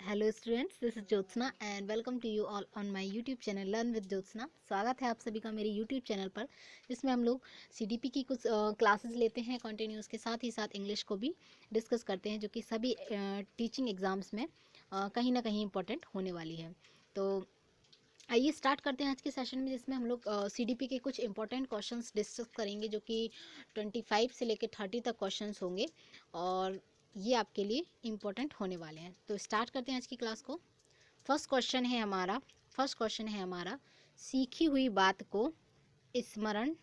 Hello students, this is Jyotsna and welcome to you all on my YouTube channel learn with Jyotsna. स्वागत है आप सभी का मेरे यूट्यूब चैनल पर, जिसमें हम लोग सीडीपी की कुछ क्लासेस लेते हैं कंटिन्यूस के साथ ही साथ इंग्लिश को भी डिस्कस करते हैं, जो कि सभी टीचिंग एग्जाम्स में कहीं ना कहीं इंपॉर्टेंट होने वाली है। तो आइए स्टार्ट करते हैं आज के सेशन में, जिसमें हम लोग सीडीपी के कुछ इंपॉर्टेंट क्वेश्चंस डिस्कस करेंगे, जो कि 25 से लेकर 30 तक क्वेश्चंस होंगे और ये आपके लिए इम्पोर्टेंट होने वाले हैं। तो स्टार्ट करते हैं आज की क्लास को। फर्स्ट क्वेश्चन है हमारा सीखी हुई बात को स्मरण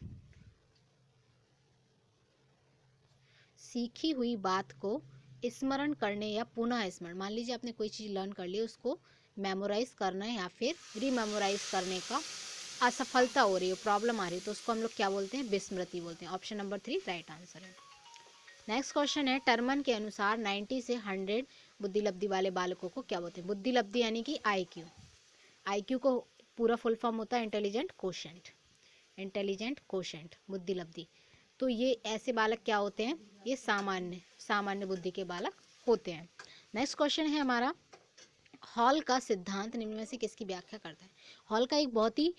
सीखी हुई बात को स्मरण करने या पुनः स्मरण, मान लीजिए आपने कोई चीज़ लर्न कर ली, उसको मेमोराइज करना या फिर रीमेमोराइज करने का असफलता हो रही है, प्रॉब्लम आ रही है, तो उसको हम लोग क्या बोलते हैं? विस्मृति बोलते हैं। ऑप्शन नंबर 3 राइट आंसर है। नेक्स्ट क्वेश्चन है, टर्मन के अनुसार 90 से 100 बुद्धि लब्धि वाले बालकों को क्या बोलते हैं? बुद्धि लब्धि यानी कि आईक्यू। आईक्यू को पूरा फुल फॉर्म होता है इंटेलिजेंट कोशेंट बुद्धि लब्धि। तो ये ऐसे बालक क्या होते हैं? ये सामान्य बुद्धि के बालक होते हैं। नेक्स्ट क्वेश्चन है हमारा, हॉल का सिद्धांत निम्न में से किसकी व्याख्या करता है? हॉल का एक बहुत ही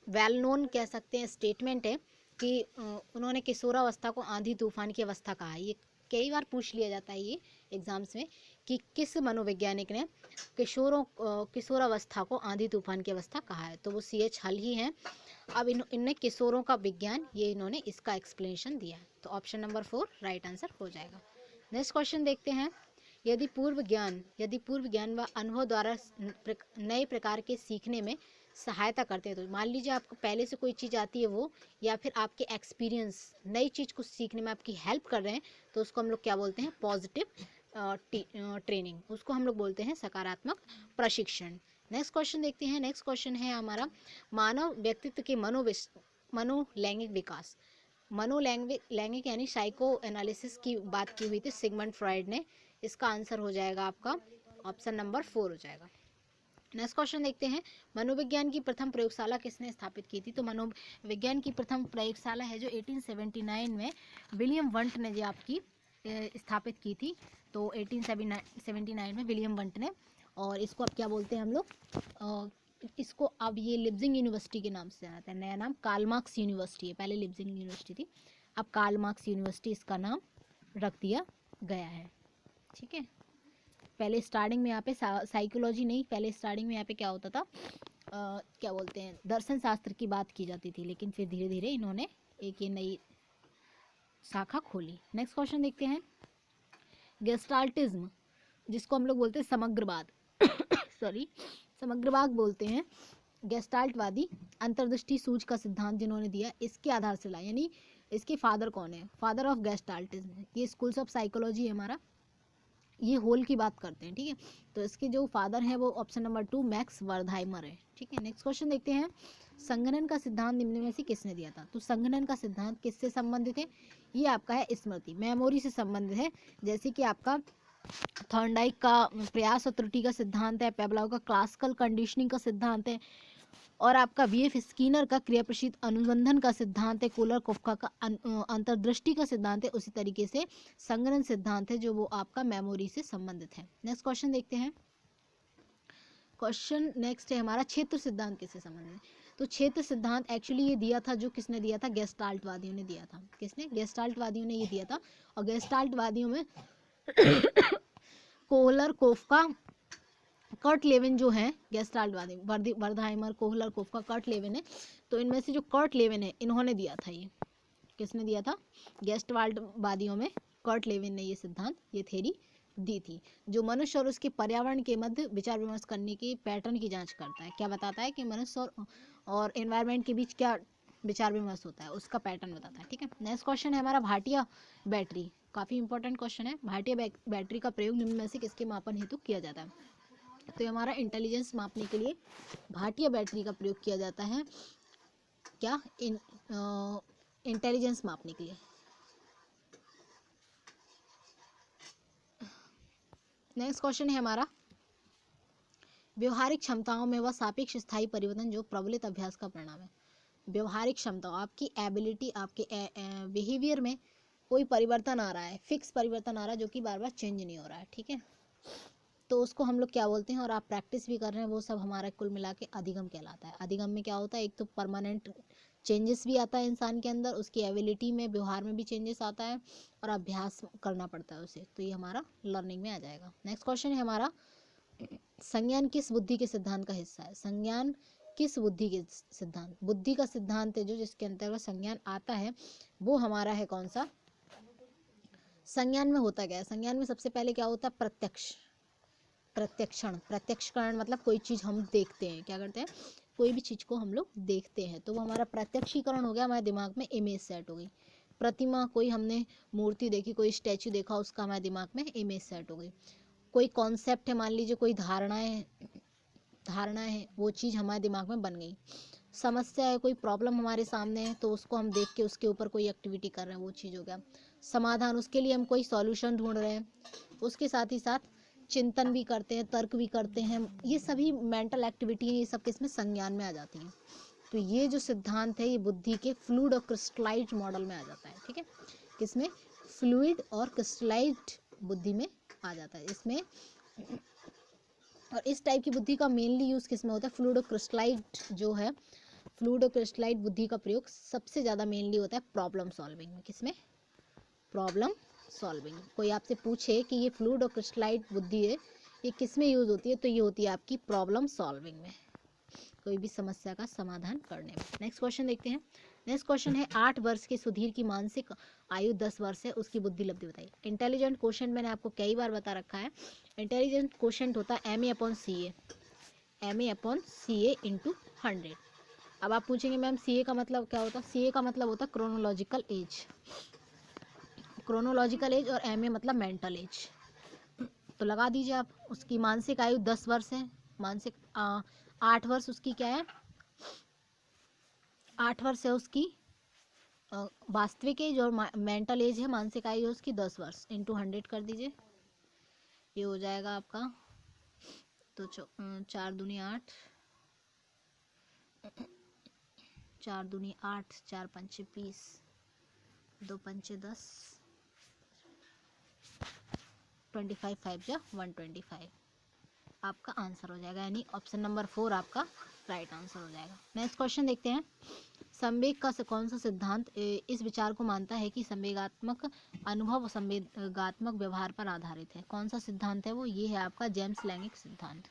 वेल नोन कह सकते हैं स्टेटमेंट है कि उन्होंने किशोरावस्था को आंधी तूफान की अवस्था कहा है। ये कई बार पूछ लिया जाता है ये एग्जाम्स में कि किस मनोवैज्ञानिक ने किशोरावस्था को आंधी तूफान की अवस्था कहा है, तो वो CH हल ही हैं। अब इनने किशोरों का विज्ञान, ये इन्होंने इसका एक्सप्लेनेशन दिया है, तो ऑप्शन नंबर 4 राइट आंसर हो जाएगा। नेक्स्ट क्वेश्चन देखते हैं, यदि पूर्व ज्ञान व अनुभव द्वारा नए प्रकार के सीखने में सहायता करते हैं, तो मान लीजिए आपको पहले से कोई चीज़ आती है वो, या फिर आपके एक्सपीरियंस नई चीज़ को सीखने में आपकी हेल्प कर रहे हैं, तो उसको हम लोग क्या बोलते हैं? पॉजिटिव ट्रेनिंग, उसको हम लोग बोलते हैं सकारात्मक प्रशिक्षण। नेक्स्ट क्वेश्चन देखते हैं। नेक्स्ट क्वेश्चन है हमारा, मानव व्यक्तित्व के मनोलैंगिक विकास। मनोलैंगिक यानी साइको एनालिसिस की बात की हुई थी सिगमंड फ्रॉइड ने। इसका आंसर हो जाएगा आपका ऑप्शन नंबर 4 हो जाएगा। नेक्स्ट क्वेश्चन देखते हैं, मनोविज्ञान की प्रथम प्रयोगशाला किसने स्थापित की थी? तो मनोविज्ञान की प्रथम प्रयोगशाला है जो 1879 में विलियम वंट ने जो आपकी स्थापित की थी। तो 1879 में विलियम वंट ने, और इसको अब क्या बोलते हैं हम लोग? इसको अब ये लिप्जिंग यूनिवर्सिटी के नाम से जाना जाता है। नया नाम कार्ल मार्क्स यूनिवर्सिटी है, पहले लिप्जिंग यूनिवर्सिटी थी, अब कार्ल मार्क्स यूनिवर्सिटी इसका नाम रख दिया गया है। ठीक है, पहले स्टार्टिंग में यहाँ पे साइकोलॉजी नहीं, पहले स्टार्टिंग में यहाँ पे क्या होता था, क्या बोलते हैं, दर्शन शास्त्र की बात की जाती थी, लेकिन फिर धीरे धीरे इन्होंने एक ये नई शाखा खोली। नेक्स्ट क्वेश्चन देखते हैं, गेस्टाल्टिज्म जिसको हम लोग बोलते हैं समग्रवाद समग्रवाद बोलते हैं, गेस्टाल्टवादी अंतर्दृष्टि सूझ का सिद्धांत जिन्होंने दिया, इसके आधार से लाया, यानी इसके फादर कौन है? फादर ऑफ गेस्टाल्टिज्म, ये स्कूल्स ऑफ साइकोलॉजी है हमारा, ये होल की बात करते हैं। ठीक है, तो इसके जो फादर हैं वो ऑप्शन नंबर 2 मैक्स वर्धाइमर है। ठीक है, नेक्स्ट क्वेश्चन देखते हैं, संगणन का सिद्धांत निम्न में से किसने दिया था? तो संगणन का सिद्धांत किससे संबंधित है? ये आपका है स्मृति, मेमोरी से संबंधित है। जैसे कि आपका थॉर्नडाइक का प्रयास और त्रुटि का सिद्धांत है, पेबलाव का क्लासिकल कंडीशनिंग का सिद्धांत है, और आपका VF स्किनर का क्रियाप्रसिद्ध अनुबंधन का सिद्धांत है, कोलर कोफ्का का अंतर्दृष्टि का सिद्धांत है। उसी तरीके से संगणन सिद्धांत है जो वो आपका मेमोरी से संबंधित है। नेक्स्ट क्वेश्चन देखते हैं। क्वेश्चन नेक्स्ट है हमारा, क्षेत्र सिद्धांत किससे संबंधित है? तो क्षेत्र सिद्धांत एक्चुअली ये दिया था, जो किसने दिया था? गेस्टाल्टवादियों ने दिया था। किसने? गेस्टाल्टवादियों ने ये दिया था। और गेस्टाल्टवादियों में कोहलर कोफ्का कर्ट लेविन जो है, गेस्टाल्टवादी वर्धाइमर, कोहलर कोफ्का, कर्ट लेविन है। तो इनमें से जो कर्ट लेविन है, इन्होंने दिया था। ये किसने दिया था? गेस्टाल्टवादियों में कर्ट लेविन ने ये सिद्धांत, ये थ्योरी दी थी, जो मनुष्य और उसके पर्यावरण के मध्य विचार विमर्श करने के पैटर्न की जांच करता है। क्या बताता है? कि मनुष्य और एनवायरनमेंट के बीच क्या विचार विमर्श होता है, उसका पैटर्न बताता है। ठीक है, नेक्स्ट क्वेश्चन है हमारा, भाटिया बैटरी, काफ़ी इंपॉर्टेंट क्वेश्चन है। भाटिया बैटरी का प्रयोग निम्न में से किसके मापन हेतु किया जाता है? तो हमारा इंटेलिजेंस मापने के लिए भाटिया बैटरी का प्रयोग किया जाता है। क्या? इंटेलिजेंस मापने के लिए। नेक्स्ट क्वेश्चन है हमारा, व्यवहारिक क्षमताओं में वह सापेक्ष स्थायी परिवर्तन जो प्रबलित अभ्यास का परिणाम है। व्यवहारिक क्षमताओं, आपकी एबिलिटी, आपके बिहेवियर में कोई परिवर्तन आ रहा है, फिक्स परिवर्तन आ रहा है, जो कि बार बार चेंज नहीं हो रहा है। ठीक है, तो उसको हम लोग क्या बोलते हैं, और आप प्रैक्टिस भी कर रहे हैं, वो सब हमारा कुल मिला के अधिगम कहलाता है। अधिगम में क्या होता है, एक तो परमानेंट चेंजेस भी आता है इंसान के अंदर, उसकी एबिलिटी में, व्यवहार में भी चेंजेस आता है, और अभ्यास करना पड़ता है उसे, तो ये हमारा लर्निंग में आ जाएगा। नेक्स्ट क्वेश्चन है हमारा, संज्ञान किस बुद्धि के सिद्धांत का हिस्सा है? संज्ञान किस बुद्धि के सिद्धांत, बुद्धि का सिद्धांत है जो जिसके अंतर्गत संज्ञान आता है, वो हमारा है कौन सा? संज्ञान में होता क्या है? संज्ञान में सबसे पहले क्या होता है? प्रत्यक्षण। प्रत्यक्षकरण मतलब कोई चीज़ हम देखते हैं, क्या करते हैं, कोई भी चीज़ को हम लोग देखते हैं, तो वो हमारा प्रत्यक्षीकरण हो गया, हमारे दिमाग में इमेज सेट हो गई। प्रतिमा, कोई हमने मूर्ति देखी, कोई स्टैचू देखा, उसका हमारे दिमाग में इमेज सेट हो गई। कोई कॉन्सेप्ट है, मान लीजिए कोई धारणा है, वो चीज़ हमारे दिमाग में बन गई। समस्या है, कोई प्रॉब्लम हमारे सामने है, तो उसको हम देख के उसके ऊपर कोई एक्टिविटी कर रहे हैं, वो चीज़ हो गया। समाधान, उसके लिए हम कोई सॉल्यूशन ढूंढ रहे हैं। उसके साथ ही साथ चिंतन भी करते हैं, तर्क भी करते हैं, ये सभी मेंटल एक्टिविटी है, ये सब किसमें? संज्ञान में आ जाती हैं। तो ये जो सिद्धांत है, ये बुद्धि के फ्लूइड और क्रिस्टलाइज्ड मॉडल में आ जाता है। ठीक है, किसमें? फ्लूइड और क्रिस्टलाइज्ड बुद्धि में आ जाता है इसमें। और इस टाइप की बुद्धि का मेनली यूज़ किस में होता है? फ्लूइड और क्रिस्टलाइज्ड जो है, फ्लूइड और क्रिस्टलाइज्ड बुद्धि का प्रयोग सबसे ज़्यादा मेनली होता है प्रॉब्लम सॉल्विंग में। किसमें? Problem solving. कोई आपसे पूछे कि ये फ्लूइड और क्रिस्टलाइज्ड बुद्धि है, ये किस में यूज़ होती है, तो ये होती है आपकी प्रॉब्लम सॉल्विंग में, कोई भी समस्या का समाधान करने में। नेक्स्ट क्वेश्चन देखते हैं। नेक्स्ट क्वेश्चन है, 8 वर्ष के सुधीर की मानसिक आयु 10 वर्ष है, उसकी बुद्धि लब्धि बताइए। इंटेलिजेंट क्वेश्चन मैंने आपको कई बार बता रखा है। इंटेलिजेंट क्वेश्चन होता है MA/CA, MA/CA इंटू 100। अब आप पूछेंगे मैम CA का मतलब क्या होता है? CA का मतलब होता है क्रोनोलॉजिकल एज, क्रोनोलॉजिकल एज, और MA मतलब मेंटल एज। तो लगा दीजिए आप, उसकी मानसिक आयु 10 वर्ष है, मानसिक 8 वर्ष उसकी क्या है? 8 वर्ष है उसकी वास्तविक एज, और मेंटल एज है, मानसिक आयु है उसकी 10 वर्ष, इंटू 100 कर दीजिए, ये हो जाएगा आपका। तो 4 दूनी 8, 4 दूनी 8, 4 पंचे 20, 2 पंचे 10, 25 5 जा 125 आपका आंसर हो जाएगा, यानी ऑप्शन नंबर 4 आपका राइट आंसर हो जाएगा। नेक्स्ट क्वेश्चन देखते हैं। संवेग का कौन सा सिद्धांत इस विचार को मानता है कि संवेगात्मक अनुभव संवेगात्मक व्यवहार पर आधारित है? कौन सा सिद्धांत है वो? ये है आपका जेम्स लैंगिक सिद्धांत।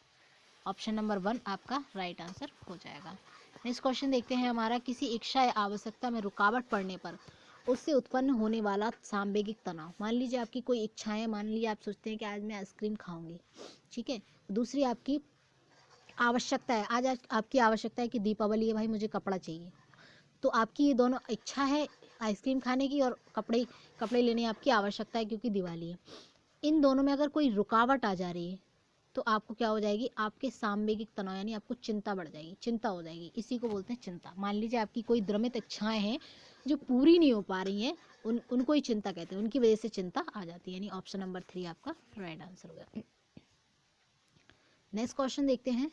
ऑप्शन नंबर 1 आपका राइट आंसर हो जाएगा। नेक्स्ट क्वेश्चन देखते हैं हमारा, किसी इच्छा या आवश्यकता में रुकावट पड़ने पर उससे उत्पन्न होने वाला सांवेगिक तनाव। मान लीजिए आपकी कोई इच्छा है, मान लीजिए आप सोचते हैं कि आज मैं आइसक्रीम खाऊंगी, ठीक है। दूसरी आपकी आवश्यकता है, आज आपकी आवश्यकता है कि दीपावली है भाई, मुझे कपड़ा चाहिए। तो आपकी ये दोनों इच्छा है आइसक्रीम खाने की, और कपड़े लेने आपकी आवश्यकता है क्योंकि दिवाली है। इन दोनों में अगर कोई रुकावट आ जा रही है, तो आपको क्या हो जाएगी? आपके सांवेगिक तनाव, यानी आपको चिंता बढ़ जाएगी, चिंता हो जाएगी। इसी को बोलते हैं चिंता। मान लीजिए आपकी कोई द्रमित इच्छाएं हैं जो पूरी नहीं हो पा रही हैं, उनको ही चिंता कहते हैं, उनकी वजह से चिंता आ जाती है, यानी ऑप्शन नंबर 3 आपका राइट आंसर होगा। नेक्स्ट क्वेश्चन देखते हैं।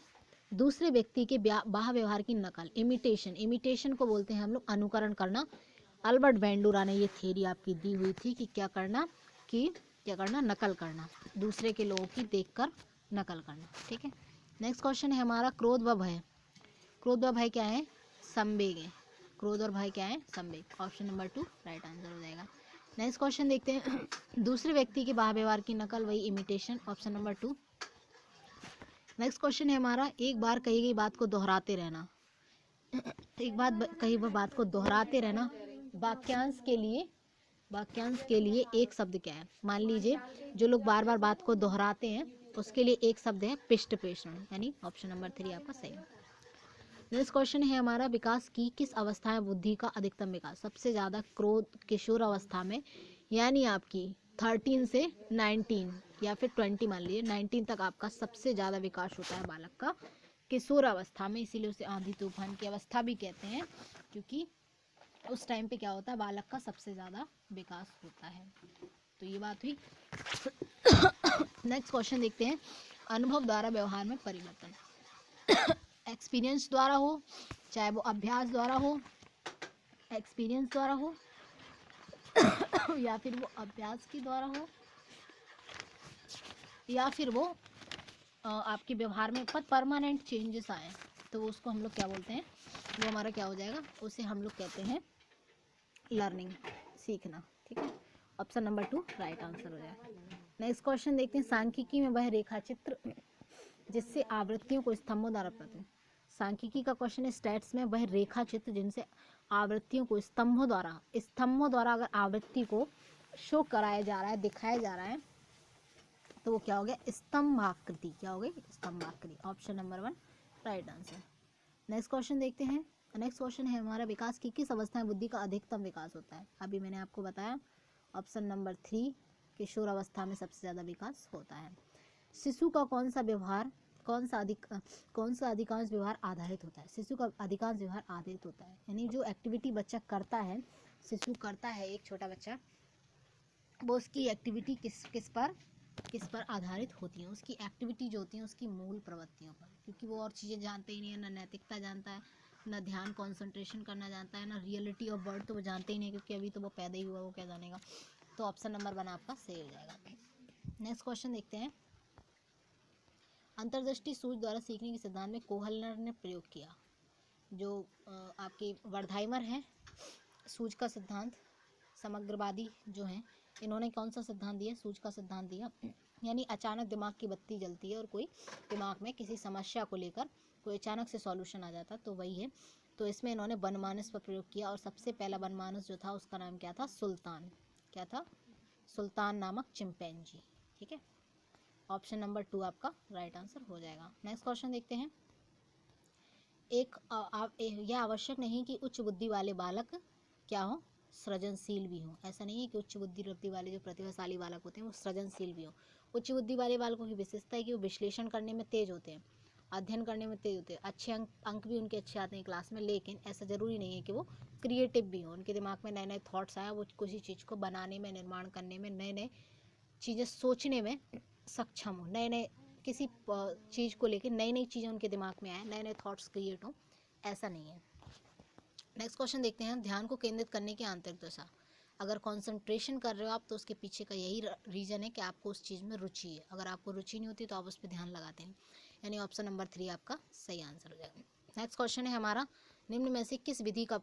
दूसरे व्यक्ति के बाह्य व्यवहार की नकल, इमिटेशन को बोलते हैं हम लोग अनुकरण करना। अल्बर्ट वेंडूरा ने ये थ्योरी आपकी दी हुई थी कि क्या करना, नकल करना, दूसरे के लोगों की देखकर नकल करना। ठीक है। नेक्स्ट क्वेश्चन है हमारा, क्रोध व भय। क्रोध व भय क्या है? संवेग है। क्रोध और भय क्या है? संवेग। ऑप्शन नंबर 2 राइट आंसर हो जाएगा। नेक्स्ट क्वेश्चन देखते हैं। दूसरे व्यक्ति के बाह्य व्यवहार की नकल, वही imitation, option number 2। Next question है हमारा, एक बार कही गई बात को दोहराते रहना। एक बात कही हुई बात को दोहराते रहना, वाक्यांश के लिए एक शब्द क्या है? मान लीजिए जो लोग बार बार बात को दोहराते हैं, उसके लिए एक शब्द है पृष्ठपेषण, यानी ऑप्शन नंबर 3 आपका सही है। नेक्स्ट क्वेश्चन है हमारा, विकास की किस अवस्था में बुद्धि का अधिकतम विकास? सबसे ज़्यादा क्रोध किशोर अवस्था में, यानी आपकी 13 से 19 या फिर 20, मान लीजिए 19 तक आपका सबसे ज़्यादा विकास होता है बालक का किशोर अवस्था में। इसीलिए उसे आंधी तूफान की अवस्था भी कहते हैं, क्योंकि उस टाइम पे क्या होता है, बालक का सबसे ज़्यादा विकास होता है। तो ये बात हुई। नेक्स्ट क्वेश्चन देखते हैं, अनुभव द्वारा व्यवहार में परिवर्तन। एक्सपीरियंस द्वारा हो, चाहे वो अभ्यास द्वारा हो, एक्सपीरियंस द्वारा हो या फिर वो अभ्यास के द्वारा हो, या फिर वो आपके व्यवहार में परमानेंट चेंजेस आए तो उसको हम लोग क्या बोलते हैं, वो हमारा क्या हो जाएगा, उसे हम लोग कहते हैं लर्निंग, सीखना। ठीक है, ऑप्शन नंबर 2 राइट आंसर हो जाएगा। नेक्स्ट क्वेश्चन देखते हैं, सांख्यिकी में वह रेखा चित्र जिससे आवृत्तियों को स्तंभों द्वारा सांख्यिकी का क्वेश्चन है, स्टैट्स में वह रेखा चित्र जिनसे आवृत्तियों को स्तंभों द्वारा अगर आवृत्ति को शो कराया जा रहा है, दिखाया जा रहा है, तो वो क्या हो गया, स्तंभाकृति। क्या हो गई, स्तंभाकृति। Option number 1 right answer. Next question देखते हैं। नेक्स्ट क्वेश्चन है हमारा, विकास की किस अवस्था में बुद्धि का अधिकतम विकास होता है। अभी मैंने आपको बताया ऑप्शन नंबर 3 किशोर अवस्था में सबसे ज़्यादा विकास होता है। शिशु का कौन सा अधिकांश व्यवहार आधारित होता है। शिशु का अधिकांश व्यवहार आधारित होता है, यानी जो एक्टिविटी बच्चा करता है, शिशु करता है, एक छोटा बच्चा, वो उसकी एक्टिविटी किस पर आधारित होती है, उसकी एक्टिविटी जो होती है उसकी मूल प्रवृत्तियों पर, क्योंकि वो और चीज़ें जानते ही नहीं है, ना नैतिकता जानता है, ना ध्यान कंसंट्रेशन करना जानता है, ना रियलिटी ऑफ वर्ड तो वो जानते ही नहीं, क्योंकि अभी तो वो पैदा ही हुआ, वो क्या जानेगा। तो ऑप्शन नंबर 1 आपका सही हो जाएगा। नेक्स्ट क्वेश्चन देखते हैं, अंतर्दृष्टि सूझ द्वारा सीखने के सिद्धांत में कोहलर ने प्रयोग किया। जो आपके वर्धाइमर हैं, सूझ का सिद्धांत, समग्रवादी जो हैं, इन्होंने कौन सा सिद्धांत दिया, सूझ का सिद्धांत दिया। यानी अचानक दिमाग की बत्ती जलती है और कोई दिमाग में किसी समस्या को लेकर कोई अचानक से सॉल्यूशन आ जाता, तो वही है। तो इसमें इन्होंने वनमानस पर प्रयोग किया, और सबसे पहला वनमानस जो था उसका नाम क्या था, सुल्तान। क्या था, सुल्तान नामक चिंपैंजी। ठीक है, ऑप्शन नंबर 2 आपका राइट आंसर हो जाएगा। नेक्स्ट क्वेश्चन देखते हैं, यह आवश्यक नहीं कि उच्च बुद्धि वाले बालक क्या हो, सृजनशील भी हो। ऐसा नहीं है कि उच्च बुद्धि वाले जो प्रतिभाशाली बालक होते हैं वो सृजनशील भी हो। उच्च बुद्धि वाले बालकों की विशेषता है कि वो विश्लेषण करने में तेज होते हैं, अध्ययन करने में तेज होते हैं, अच्छे अंक भी उनके अच्छे आते हैं क्लास में, लेकिन ऐसा ज़रूरी नहीं है कि वो क्रिएटिव भी हो, उनके दिमाग में नए नए थॉट्स आए, वो किसी चीज़ को बनाने में, निर्माण करने में, नए नए चीज़ें सोचने में सक्षम हो, नए नए किसी चीज़ को लेकर नई नई चीज़ें उनके दिमाग में आए, नए नए थॉट्स क्रिएट हो, ऐसा नहीं है। नेक्स्ट क्वेश्चन देखते हैं, ध्यान को केंद्रित करने की आंतरिक दशा। अगर कंसंट्रेशन कर रहे हो आप, तो उसके पीछे का यही रीज़न है कि आपको उस चीज़ में रुचि है। अगर आपको रुचि नहीं होती तो आप उस पर ध्यान लगाते हैं, यानी ऑप्शन नंबर 3 आपका सही आंसर हो जाएगा। नेक्स्ट क्वेश्चन है हमारा, निम्न में से किस विधि का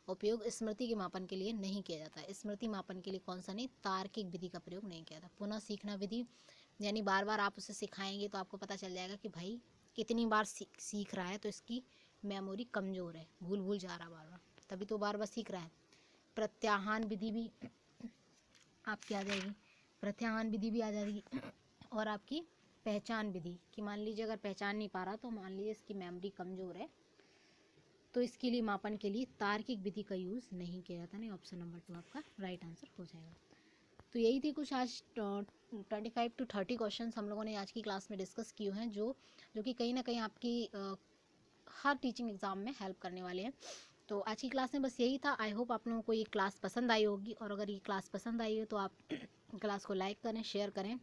उपयोग स्मृति के मापन के लिए नहीं किया जाता है। स्मृति मापन के लिए कौन सा नहीं, तार्किक विधि का प्रयोग नहीं किया जाता। पुनः सीखना विधि, यानी बार बार आप उसे सिखाएंगे तो आपको पता चल जाएगा कि भाई कितनी बार सीख रहा है, तो इसकी मेमोरी कमज़ोर है, भूल जा रहा बार बार, तभी तो बार बार सीख रहा है। प्रत्याहान विधि भी आपकी आ जाएगी, प्रत्याहान विधि भी आ जाएगी, और आपकी पहचान विधि कि मान लीजिए अगर पहचान नहीं पा रहा, तो मान लीजिए इसकी मेमोरी कमज़ोर है, तो इसके लिए मापन के लिए तार्किक विधि का यूज़ नहीं किया जाता। नहीं, ऑप्शन नंबर 2 आपका राइट आंसर हो जाएगा। तो यही थे कुछ आज 25 to 30 क्वेश्चन हम लोगों ने आज की क्लास में डिस्कस किए हैं, जो कि कहीं ना कहीं आपकी हर टीचिंग एग्ज़ाम में हेल्प करने वाले हैं। तो आज की क्लास में बस यही था। आई होप आप लोगों को ये क्लास पसंद आई होगी, और अगर ये क्लास पसंद आई हो तो आप क्लास को लाइक करें, शेयर करें,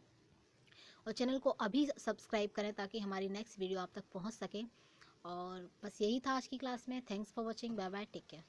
और चैनल को अभी सब्सक्राइब करें ताकि हमारी नेक्स्ट वीडियो आप तक पहुंच सके। और बस यही था आज की क्लास में। Thanks for watching, bye bye, take care.